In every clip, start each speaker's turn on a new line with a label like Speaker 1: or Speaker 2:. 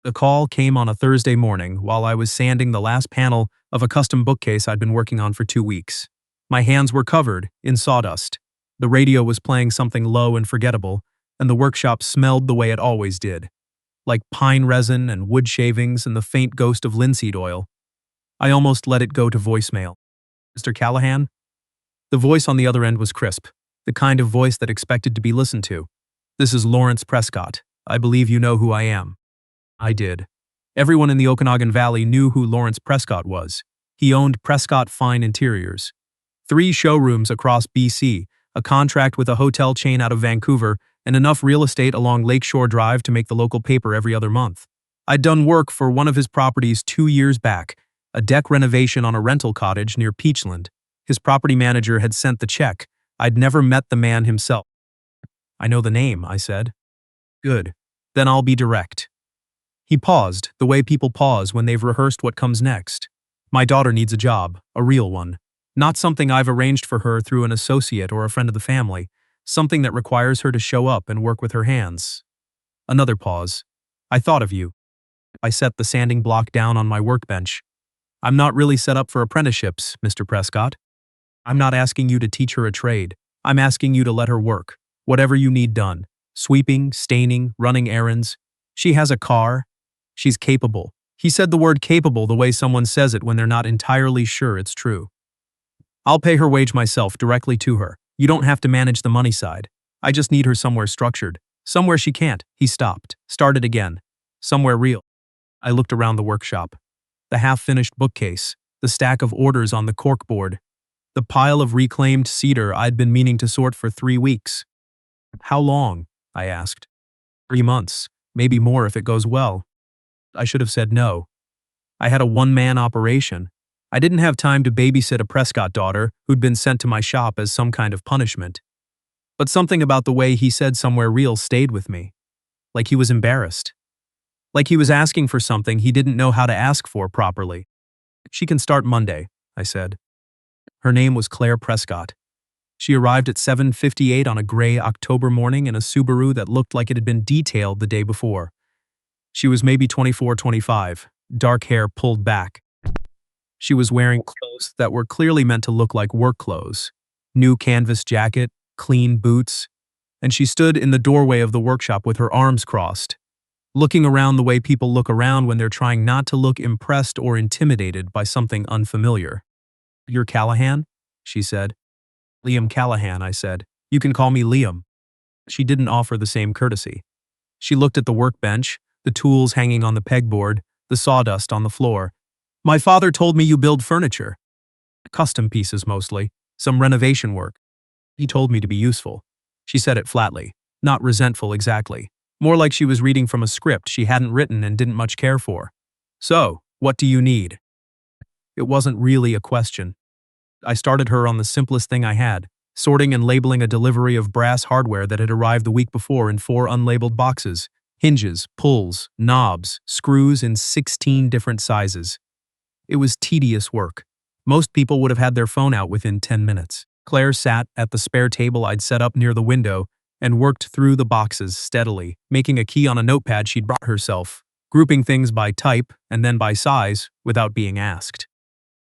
Speaker 1: The call came on a Thursday morning while I was sanding the last panel of a custom bookcase I'd been working on for 2 weeks. My hands were covered in sawdust. The radio was playing something low and forgettable, and the workshop smelled the way it always did, like pine resin and wood shavings and the faint ghost of linseed oil. I almost let it go to voicemail. "Mr. Callahan?" The voice on the other end was crisp, the kind of voice that expected to be listened to. "This is Lawrence Prescott. I believe you know who I am." I did. Everyone in the Okanagan Valley knew who Lawrence Prescott was. He owned Prescott Fine Interiors. 3 showrooms across BC, a contract with a hotel chain out of Vancouver, and enough real estate along Lakeshore Drive to make the local paper every other month. I'd done work for one of his properties 2 years back, a deck renovation on a rental cottage near Peachland. His property manager had sent the check. I'd never met the man himself. "I know the name," I said. "Good. Then I'll be direct." He paused, the way people pause when they've rehearsed what comes next. "My daughter needs a job, a real one. Not something I've arranged for her through an associate or a friend of the family. Something that requires her to show up and work with her hands." Another pause. "I thought of you." I set the sanding block down on my workbench. "I'm not really set up for apprenticeships, Mr. Prescott. I'm not asking you to teach her a trade. I'm asking you to let her work. Whatever you need done. Sweeping, staining, running errands. She has a car. She's capable." He said the word capable the way someone says it when they're not entirely sure it's true. "I'll pay her wage myself directly to her. You don't have to manage the money side. I just need her somewhere structured. Somewhere she can't." He stopped, started again. "Somewhere real." I looked around the workshop. The half-finished bookcase, the stack of orders on the corkboard, the pile of reclaimed cedar I'd been meaning to sort for 3 weeks. "How long?" I asked. 3 months, maybe more if it goes well." I should have said no. I had a one-man operation. I didn't have time to babysit a Prescott daughter who'd been sent to my shop as some kind of punishment. But something about the way he said "somewhere real" stayed with me. Like he was embarrassed. Like he was asking for something he didn't know how to ask for properly. "She can start Monday," I said. Her name was Claire Prescott. She arrived at 7:58 on a gray October morning in a Subaru that looked like it had been detailed the day before. She was maybe 24-25, dark hair pulled back. She was wearing clothes that were clearly meant to look like work clothes. New canvas jacket, clean boots, and she stood in the doorway of the workshop with her arms crossed, looking around the way people look around when they're trying not to look impressed or intimidated by something unfamiliar. "You're Callahan?" she said. "Liam Callahan," I said. "You can call me Liam." She didn't offer the same courtesy. She looked at the workbench, the tools hanging on the pegboard, the sawdust on the floor. "My father told me you build furniture." "Custom pieces mostly, some renovation work. He told me to be useful." She said it flatly, not resentful exactly. More like she was reading from a script she hadn't written and didn't much care for. "So, what do you need?" It wasn't really a question. I started her on the simplest thing I had, sorting and labeling a delivery of brass hardware that had arrived the week before in 4 unlabeled boxes. Hinges, pulls, knobs, screws in 16 different sizes. It was tedious work. Most people would have had their phone out within 10 minutes. Claire sat at the spare table I'd set up near the window and worked through the boxes steadily, making a key on a notepad she'd brought herself, grouping things by type and then by size without being asked.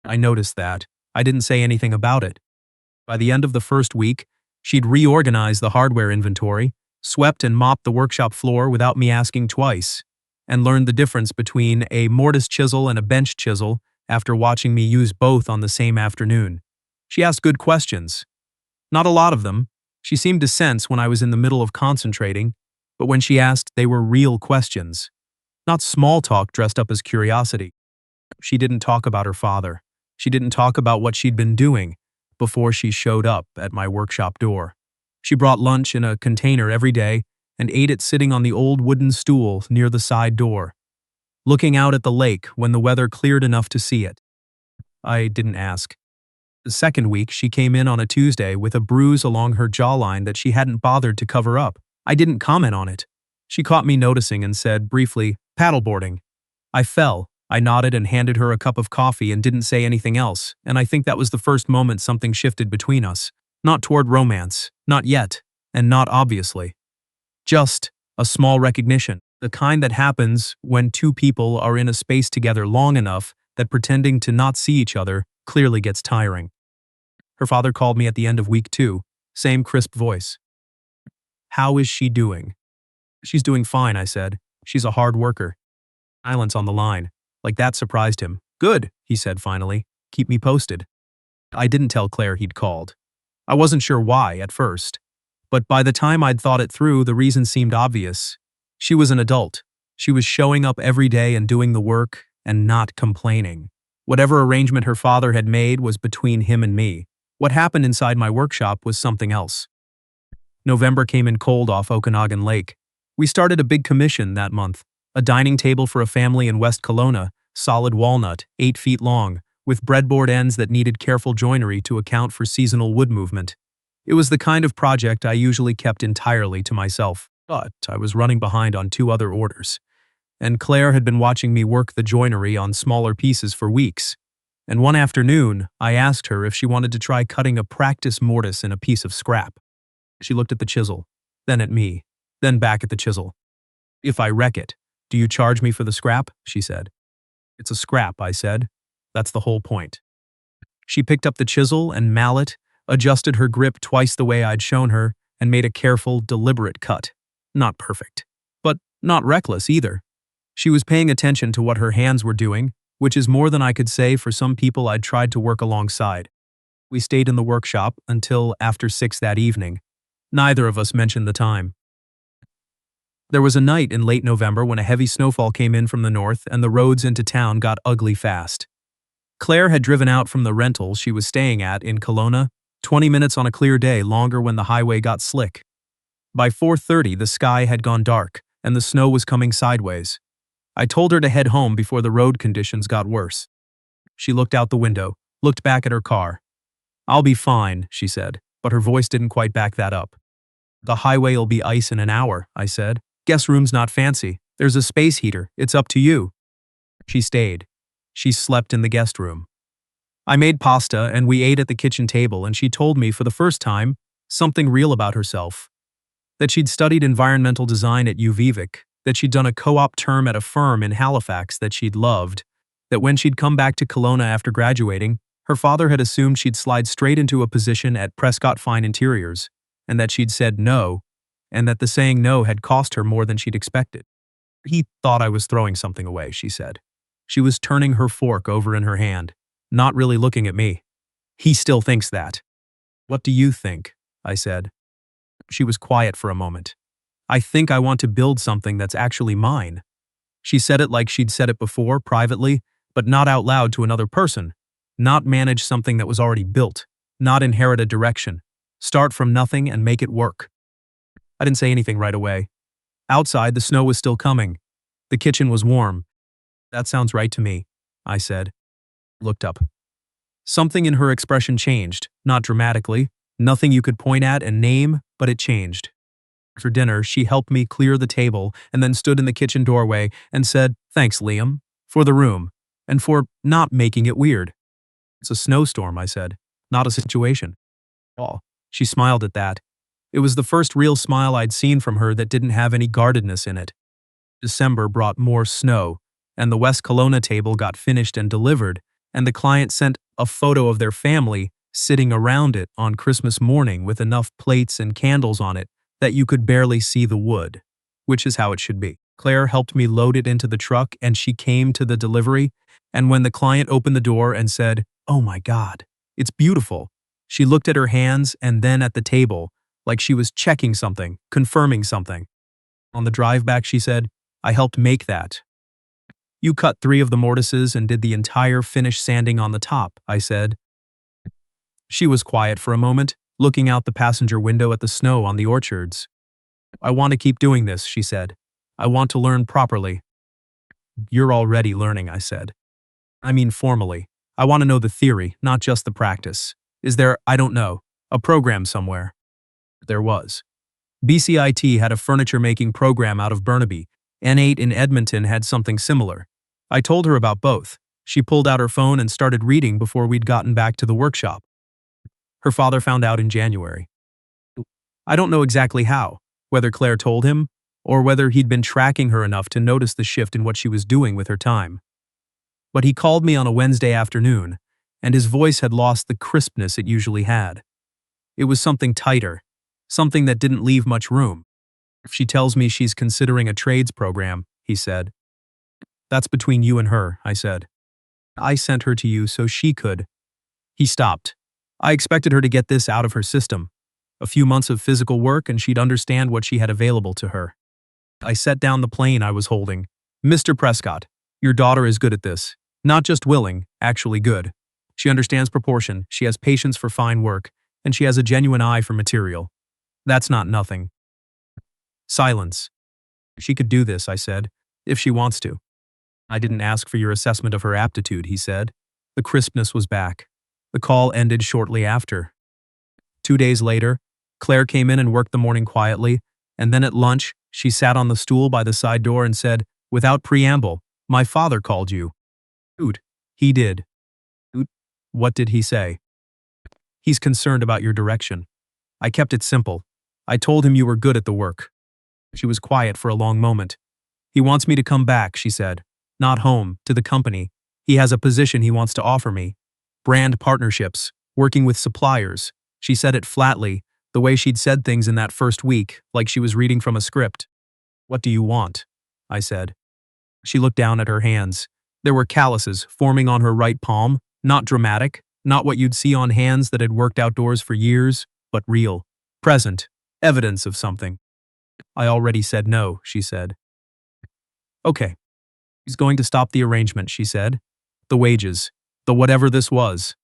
Speaker 1: I noticed that. I didn't say anything about it. By the end of the first week, she'd reorganized the hardware inventory, swept and mopped the workshop floor without me asking twice, and learned the difference between a mortise chisel and a bench chisel after watching me use both on the same afternoon. She asked good questions. Not a lot of them. She seemed to sense when I was in the middle of concentrating, but when she asked, they were real questions. Not small talk dressed up as curiosity. She didn't talk about her father. She didn't talk about what she'd been doing before she showed up at my workshop door. She brought lunch in a container every day and ate it sitting on the old wooden stool near the side door, looking out at the lake when the weather cleared enough to see it. I didn't ask. The second week, she came in on a Tuesday with a bruise along her jawline that she hadn't bothered to cover up. I didn't comment on it. She caught me noticing and said briefly, "Paddleboarding." I fell. I nodded and handed her a cup of coffee and didn't say anything else, and I think that was the first moment something shifted between us. Not toward romance, not yet, and not obviously. Just a small recognition. The kind that happens when two people are in a space together long enough that pretending to not see each other clearly gets tiring. Her father called me at the end of week 2, same crisp voice. "How is she doing?" "She's doing fine," I said. "She's a hard worker." Silence on the line. Like that surprised him. "Good," he said finally. "Keep me posted." I didn't tell Claire he'd called. I wasn't sure why at first, but by the time I'd thought it through, the reason seemed obvious. She was an adult. She was showing up every day and doing the work and not complaining. Whatever arrangement her father had made was between him and me. What happened inside my workshop was something else. November came in cold off Okanagan Lake. We started a big commission that month. A dining table for a family in West Kelowna, solid walnut, 8 feet long, with breadboard ends that needed careful joinery to account for seasonal wood movement. It was the kind of project I usually kept entirely to myself, but I was running behind on 2 other orders. And Claire had been watching me work the joinery on smaller pieces for weeks. And one afternoon, I asked her if she wanted to try cutting a practice mortise in a piece of scrap. She looked at the chisel, then at me, then back at the chisel. "If I wreck it, do you charge me for the scrap?" she said. "It's a scrap," I said. "That's the whole point." She picked up the chisel and mallet, adjusted her grip twice the way I'd shown her, and made a careful, deliberate cut. Not perfect, but not reckless either. She was paying attention to what her hands were doing, which is more than I could say for some people I'd tried to work alongside. We stayed in the workshop until after 6 that evening. Neither of us mentioned the time. There was a night in late November when a heavy snowfall came in from the north and the roads into town got ugly fast. Claire had driven out from the rental she was staying at in Kelowna, 20 minutes on a clear day, longer when the highway got slick. By 4:30, the sky had gone dark and the snow was coming sideways. I told her to head home before the road conditions got worse. She looked out the window, looked back at her car. "I'll be fine," she said, but her voice didn't quite back that up. "The highway'll be ice in an hour," I said. "Guest room's not fancy. There's a space heater. It's up to you." She stayed. She slept in the guest room. I made pasta and we ate at the kitchen table, and she told me for the first time something real about herself. That she'd studied environmental design at UVic, that she'd done a co-op term at a firm in Halifax that she'd loved, that when she'd come back to Kelowna after graduating, her father had assumed she'd slide straight into a position at Prescott Fine Interiors, and that she'd said no, and that the saying no had cost her more than she'd expected. "He thought I was throwing something away," she said. She was turning her fork over in her hand, not really looking at me. "He still thinks that." "What do you think?" I said. She was quiet for a moment. "I think I want to build something that's actually mine." She said it like she'd said it before, privately, but not out loud to another person. Not manage something that was already built. Not inherit a direction. Start from nothing and make it work. I didn't say anything right away. Outside, the snow was still coming. The kitchen was warm. "That sounds right to me," I said. Looked up. Something in her expression changed, not dramatically, nothing you could point at and name, but it changed. For dinner, she helped me clear the table and then stood in the kitchen doorway and said, "Thanks, Liam, for the room, and for not making it weird." "It's a snowstorm," I said, "not a situation." "Oh." She smiled at that. It was the first real smile I'd seen from her that didn't have any guardedness in it. December brought more snow, and the West Kelowna table got finished and delivered, and the client sent a photo of their family sitting around it on Christmas morning with enough plates and candles on it that you could barely see the wood, which is how it should be. Claire helped me load it into the truck, and she came to the delivery, and when the client opened the door and said, "Oh my God, it's beautiful," she looked at her hands and then at the table, like she was checking something, confirming something. On the drive back, she said, "I helped make that." "You cut 3 of the mortises and did the entire finish sanding on the top," I said. She was quiet for a moment, looking out the passenger window at the snow on the orchards. "I want to keep doing this," she said. "I want to learn properly." "You're already learning," I said. "I mean formally. I want to know the theory, not just the practice. Is there, I don't know, a program somewhere?" There was. BCIT had a furniture-making program out of Burnaby. N8 in Edmonton had something similar. I told her about both. She pulled out her phone and started reading before we'd gotten back to the workshop. Her father found out in January. I don't know exactly how, whether Claire told him, or whether he'd been tracking her enough to notice the shift in what she was doing with her time. But he called me on a Wednesday afternoon, and his voice had lost the crispness it usually had. It was something tighter, something that didn't leave much room. She tells me she's considering a trades program, he said. That's between you and her, I said. I sent her to you so she could. He stopped. I expected her to get this out of her system. A few months of physical work and she'd understand what she had available to her. I set down the plane I was holding. Mr. Prescott, your daughter is good at this. Not just willing, actually good. She understands proportion, she has patience for fine work, and she has a genuine eye for material. That's not nothing. Silence. She could do this, I said, if she wants to. I didn't ask for your assessment of her aptitude, he said. The crispness was back. The call ended shortly after. 2 days later, Claire came in and worked the morning quietly, and then at lunch, she sat on the stool by the side door and said, without preamble, my father called you. Oot. He did. Oot. What did he say? He's concerned about your direction. I kept it simple. I told him you were good at the work. She was quiet for a long moment. He wants me to come back, she said. Not home, to the company. He has a position he wants to offer me. Brand partnerships, working with suppliers. She said it flatly, the way she'd said things in that first week, like she was reading from a script. What do you want? I said. She looked down at her hands. There were calluses forming on her right palm, not dramatic, not what you'd see on hands that had worked outdoors for years, but real, present, evidence of something. I already said no, she said. Okay. He's going to stop the arrangement, she said. The wages, the whatever this was.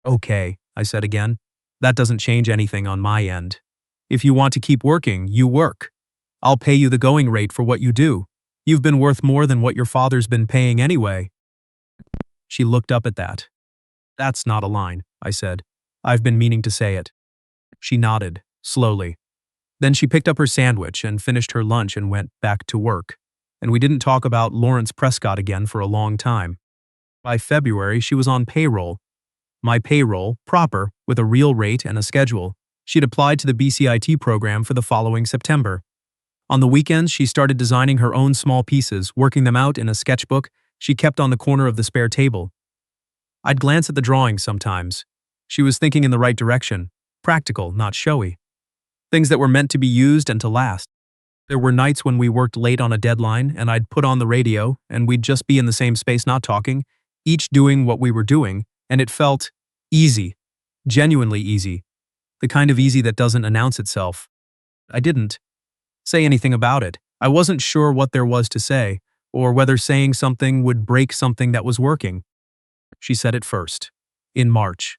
Speaker 1: Okay, I said again. That doesn't change anything on my end. If you want to keep working, you work. I'll pay you the going rate for what you do. You've been worth more than what your father's been paying anyway. She looked up at that. That's not a line, I said. I've been meaning to say it. She nodded, slowly. Then she picked up her sandwich and finished her lunch and went back to work. And we didn't talk about Lawrence Prescott again for a long time. By February, she was on payroll. My payroll, proper, with a real rate and a schedule. She'd applied to the BCIT program for the following September. On the weekends, she started designing her own small pieces, working them out in a sketchbook she kept on the corner of the spare table. I'd glance at the drawings sometimes. She was thinking in the right direction, practical, not showy. Things that were meant to be used and to last. There were nights when we worked late on a deadline and I'd put on the radio and we'd just be in the same space not talking, each doing what we were doing, and it felt easy, genuinely easy, the kind of easy that doesn't announce itself. I didn't say anything about it. I wasn't sure what there was to say, or whether saying something would break something that was working. She said it first, in March.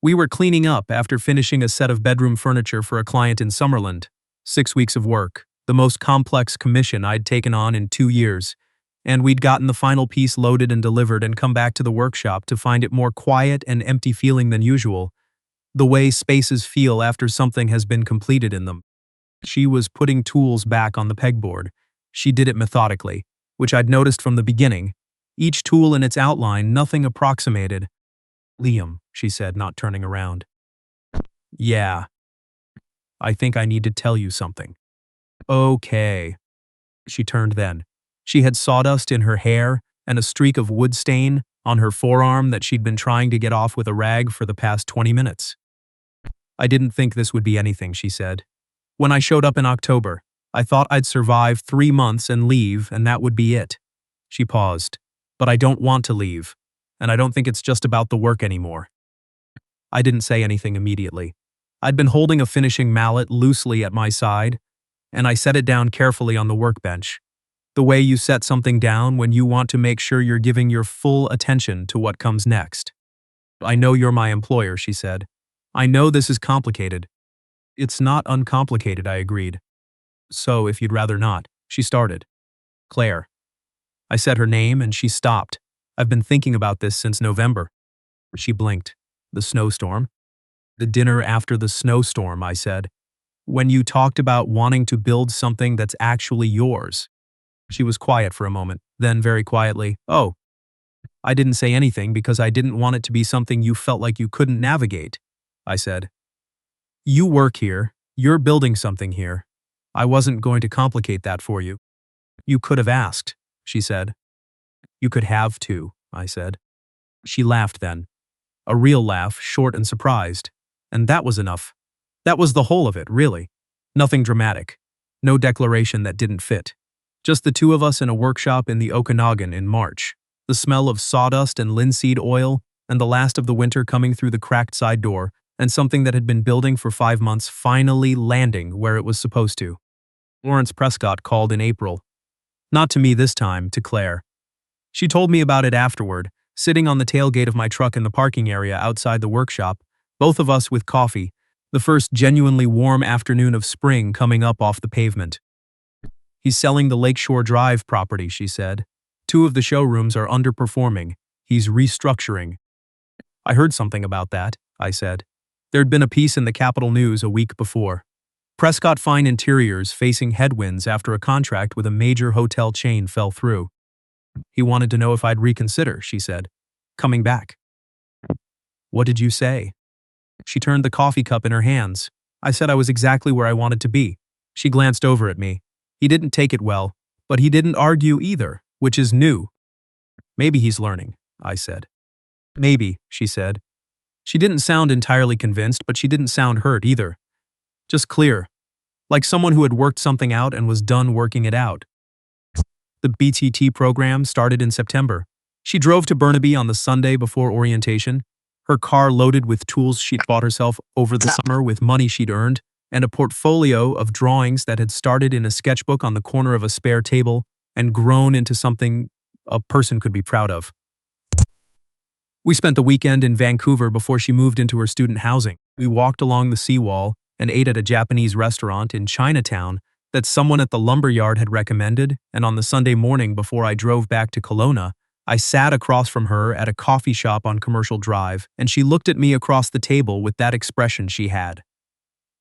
Speaker 1: We were cleaning up after finishing a set of bedroom furniture for a client in Summerland. 6 weeks of work, the most complex commission I'd taken on in 2 years, and we'd gotten the final piece loaded and delivered and come back to the workshop to find it more quiet and empty feeling than usual, the way spaces feel after something has been completed in them. She was putting tools back on the pegboard. She did it methodically, which I'd noticed from the beginning. Each tool in its outline, nothing approximated. Liam, she said, not turning around. Yeah. I think I need to tell you something. Okay. She turned then. She had sawdust in her hair and a streak of wood stain on her forearm that she'd been trying to get off with a rag for the past 20 minutes. I didn't think this would be anything, she said. When I showed up in October, I thought I'd survive 3 months and leave, and that would be it. She paused. But I don't want to leave, and I don't think it's just about the work anymore. I didn't say anything immediately. I'd been holding a finishing mallet loosely at my side, and I set it down carefully on the workbench. The way you set something down when you want to make sure you're giving your full attention to what comes next. I know you're my employer, she said. I know this is complicated. It's not uncomplicated, I agreed. So, if you'd rather not, she started. Claire. I said her name and she stopped. I've been thinking about this since November. She blinked. The snowstorm? The dinner after the snowstorm, I said. When you talked about wanting to build something that's actually yours. She was quiet for a moment, then very quietly, oh. I didn't say anything because I didn't want it to be something you felt like you couldn't navigate, I said. You work here. You're building something here. I wasn't going to complicate that for you. You could have asked, she said. You could have too, I said. She laughed then. A real laugh, short and surprised. And that was enough. That was the whole of it, really. Nothing dramatic. No declaration that didn't fit. Just the two of us in a workshop in the Okanagan in March. The smell of sawdust and linseed oil, and the last of the winter coming through the cracked side door, and something that had been building for 5 months finally landing where it was supposed to. Lawrence Prescott called in April. Not to me this time, to Claire. She told me about it afterward, sitting on the tailgate of my truck in the parking area outside the workshop, both of us with coffee, the first genuinely warm afternoon of spring coming up off the pavement. He's selling the Lakeshore Drive property, she said. 2 of the showrooms are underperforming. He's restructuring. I heard something about that, I said. There'd been a piece in the Capital News a week before. Prescott Fine Interiors facing headwinds after a contract with a major hotel chain fell through. He wanted to know if I'd reconsider, she said. Coming back. What did you say? She turned the coffee cup in her hands. I said I was exactly where I wanted to be. She glanced over at me. He didn't take it well, but he didn't argue either, which is new. Maybe he's learning, I said. Maybe, she said. She didn't sound entirely convinced, but she didn't sound hurt either. Just clear, like someone who had worked something out and was done working it out. The BTT program started in September. She drove to Burnaby on the Sunday before orientation, her car loaded with tools she'd bought herself over the summer with money she'd earned, and a portfolio of drawings that had started in a sketchbook on the corner of a spare table and grown into something a person could be proud of. We spent the weekend in Vancouver before she moved into her student housing. We walked along the seawall and ate at a Japanese restaurant in Chinatown that someone at the lumberyard had recommended, and on the Sunday morning before I drove back to Kelowna, I sat across from her at a coffee shop on Commercial Drive, and she looked at me across the table with that expression she had.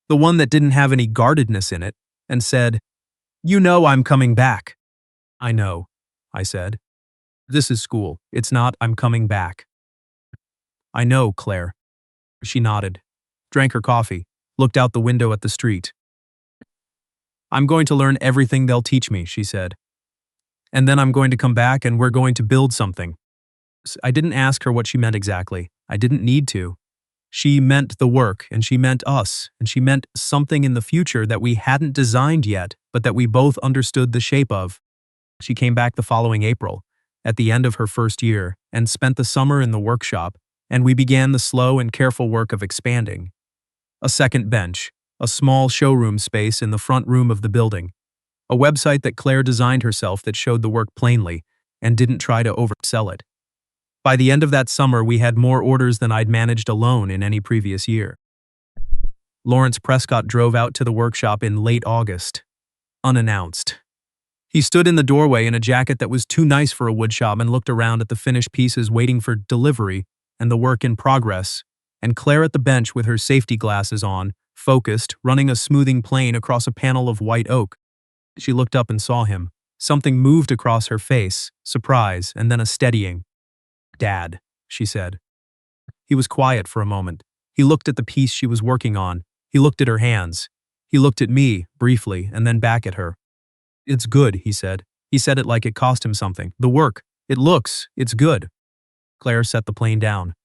Speaker 1: The one that didn't have any guardedness in it, and said, "You know I'm coming back." I know, I said. This is school. It's not I'm coming back. I know, Claire. She nodded, drank her coffee, looked out the window at the street. I'm going to learn everything they'll teach me, she said. And then I'm going to come back and we're going to build something. I didn't ask her what she meant exactly. I didn't need to. She meant the work, and she meant us, and she meant something in the future that we hadn't designed yet, but that we both understood the shape of. She came back the following April, at the end of her first year, and spent the summer in the workshop, and we began the slow and careful work of expanding. A second bench, a small showroom space in the front room of the building, a website that Claire designed herself that showed the work plainly and didn't try to oversell it. By the end of that summer, we had more orders than I'd managed alone in any previous year. Lawrence Prescott drove out to the workshop in late August, unannounced. He stood in the doorway in a jacket that was too nice for a woodshop and looked around at the finished pieces waiting for delivery and the work in progress, and Claire at the bench with her safety glasses on, focused, running a smoothing plane across a panel of white oak. She looked up and saw him. Something moved across her face, surprise, and then a steadying. "Dad," she said. He was quiet for a moment. He looked at the piece she was working on. He looked at her hands. He looked at me, briefly, and then back at her. "It's good," he said. He said it like it cost him something. "The work. It's good." Claire set the plane down.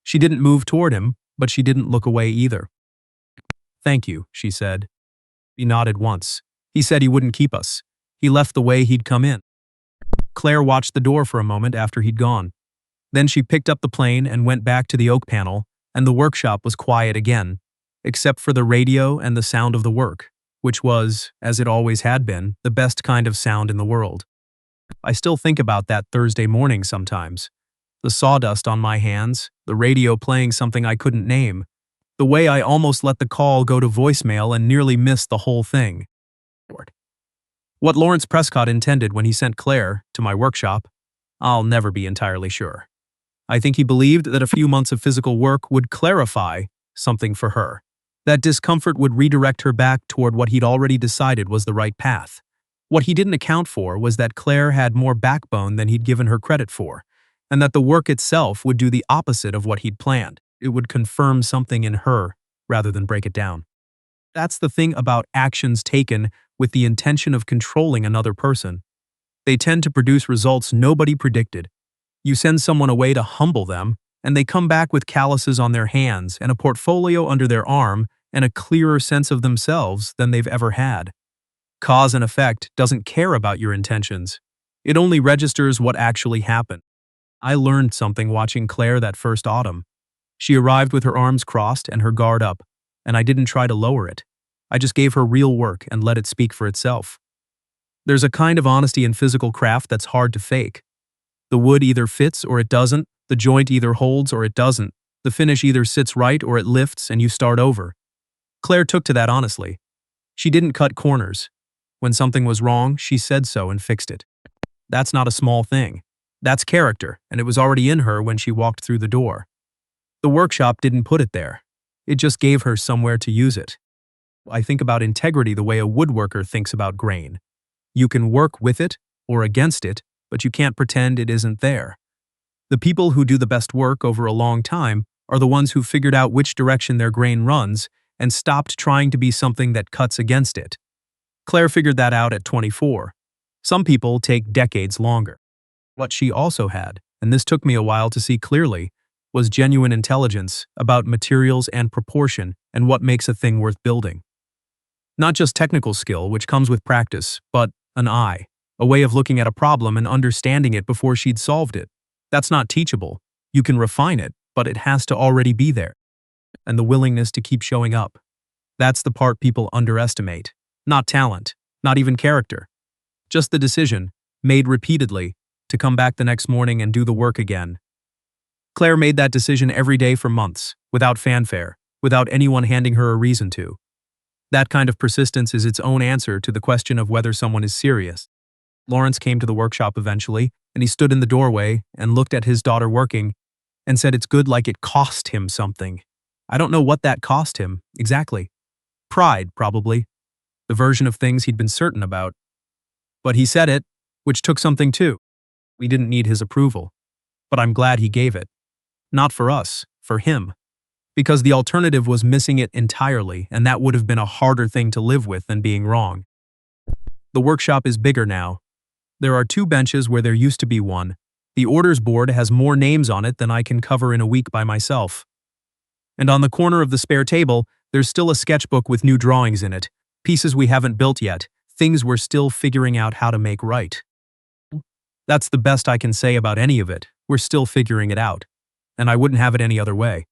Speaker 1: She didn't move toward him, but she didn't look away either. "Thank you," she said. He nodded once. He said he wouldn't keep us. He left the way he'd come in. Claire watched the door for a moment after he'd gone. Then she picked up the plane and went back to the oak panel, and the workshop was quiet again, except for the radio and the sound of the work, which was, as it always had been, the best kind of sound in the world. I still think about that Thursday morning sometimes. The sawdust on my hands, the radio playing something I couldn't name, the way I almost let the call go to voicemail and nearly missed the whole thing. What Lawrence Prescott intended when he sent Claire to my workshop, I'll never be entirely sure. I think he believed that a few months of physical work would clarify something for her. That discomfort would redirect her back toward what he'd already decided was the right path. What he didn't account for was that Claire had more backbone than he'd given her credit for, and that the work itself would do the opposite of what he'd planned. It would confirm something in her rather than break it down. That's the thing about actions taken with the intention of controlling another person. They tend to produce results nobody predicted. You send someone away to humble them, and they come back with calluses on their hands and a portfolio under their arm and a clearer sense of themselves than they've ever had. Cause and effect doesn't care about your intentions. It only registers what actually happened. I learned something watching Claire that first autumn. She arrived with her arms crossed and her guard up, and I didn't try to lower it. I just gave her real work and let it speak for itself. There's a kind of honesty in physical craft that's hard to fake. The wood either fits or it doesn't, the joint either holds or it doesn't, the finish either sits right or it lifts and you start over. Claire took to that honestly. She didn't cut corners. When something was wrong, she said so and fixed it. That's not a small thing. That's character, and it was already in her when she walked through the door. The workshop didn't put it there. It just gave her somewhere to use it. I think about integrity the way a woodworker thinks about grain. You can work with it or against it, but you can't pretend it isn't there. The people who do the best work over a long time are the ones who figured out which direction their grain runs and stopped trying to be something that cuts against it. Claire figured that out at 24. Some people take decades longer. What she also had, and this took me a while to see clearly, was genuine intelligence about materials and proportion and what makes a thing worth building. Not just technical skill, which comes with practice, but an eye, a way of looking at a problem and understanding it before she'd solved it. That's not teachable. You can refine it, but it has to already be there. And the willingness to keep showing up. That's the part people underestimate. Not talent, not even character. Just the decision, made repeatedly, to come back the next morning and do the work again. Claire made that decision every day for months, without fanfare, without anyone handing her a reason to. That kind of persistence is its own answer to the question of whether someone is serious. Lawrence came to the workshop eventually, and he stood in the doorway and looked at his daughter working and said it's good like it cost him something. I don't know what that cost him, exactly. Pride, probably. The version of things he'd been certain about. But he said it, which took something too. We didn't need his approval. But I'm glad he gave it. Not for us, for him. Because the alternative was missing it entirely, and that would have been a harder thing to live with than being wrong. The workshop is bigger now. There are 2 benches where there used to be one. The orders board has more names on it than I can cover in a week by myself. And on the corner of the spare table, there's still a sketchbook with new drawings in it, pieces we haven't built yet, things we're still figuring out how to make right. That's the best I can say about any of it. We're still figuring it out. And I wouldn't have it any other way.